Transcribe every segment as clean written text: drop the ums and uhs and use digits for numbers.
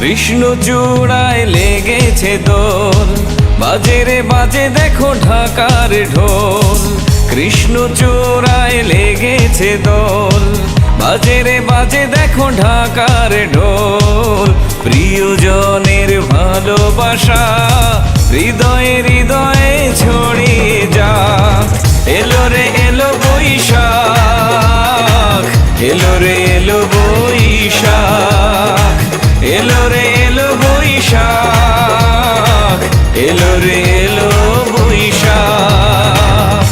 কৃষ্ণচূড়ায় লেগেছে দোল, বাজে রে বাজে দেখো ঢাকার ঢোল। কৃষ্ণচূড়ায় লেগেছে দোল, বাজে রে বাজে দেখো ঢাকার ঢোল। প্রিয়জনের ভালোবাসা হৃদয়ে হৃদয়ে ছড়িয়ে যাক। এলো রে এলো বৈশাখ, এলো রে এলো বৈশাখ, এলো রে এলো বৈশাখ, এলো রে এলো বৈশাখ।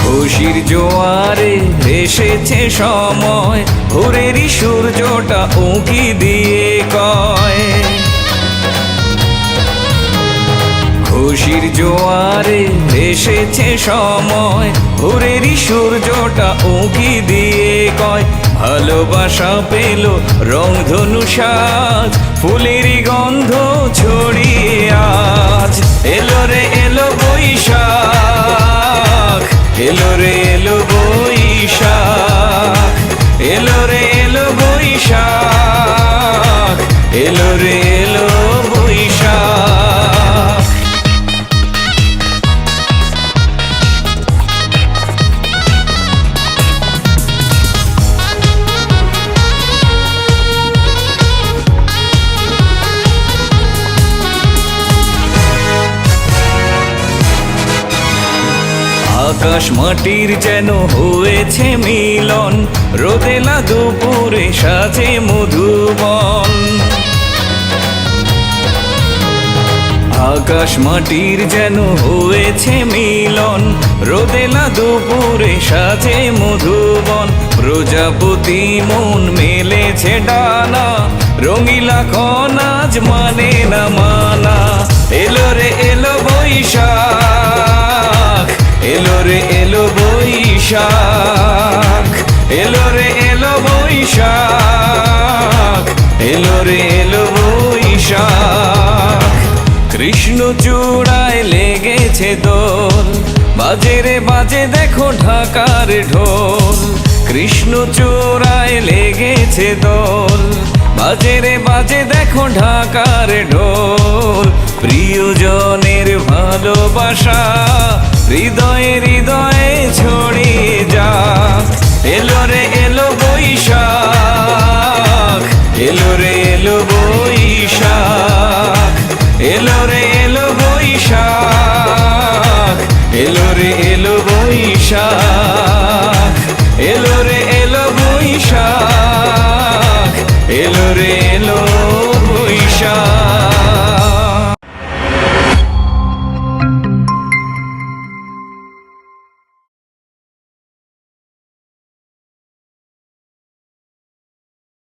খুশির জোয়ারে এসেছে সময়, ভোরেরই সূর্যটা উঁকি দিয়ে কয়। খুশির জোয়ারে এসেছে সময়, ভোরেরই সূর্যটা উঁকি দিয়ে কয়। ভালোবাসা পেল রংধনু সাজ, ফুলেরই গন্ধ ছড়িয়ে আজ। এলো রে এলো বৈশাখ, এলো রে এলো বৈশাখ, এলো রে এলো বৈশাখ, এলো রে এলো বৈশাখ। আকাশ মাটির যেন হয়েছে মিলন, রোদেলা দুপুরে সাজে মধুবন। আকাশ মাটির যেন হয়েছে মিলন, রোদেলা দুপুরে সাজে মধুবন। প্রজাপতি মন মেলেছে ডানা, রঙিলা কনাজ মানে না মানা। এলো রে এলো বৈশাখ, এলো রে এলো বৈশাখ, এলো রে এলো বৈশাখ, এলো রে এলো বৈশাখ। কৃষ্ণচূড়ায় লেগেছে দোল, বাজে রে বাজে দেখো ঢাকার ঢোল। কৃষ্ণচূড়ায় লেগেছে দোল, বাজে রে বাজে দেখো ঢাকার ঢোল। প্রিয়জনের ভালোবাসা হৃদয়ে হৃদয়ে ছড়িয়ে যাক। এলো রে এলো বৈশাখ, এলো রে এলো বৈশাখ, এলো রে এলো বৈশাখ, এলো রে এলো বৈশাখ, এলো রে এলো বৈশাখ, এলো রে এলো বৈশাখ।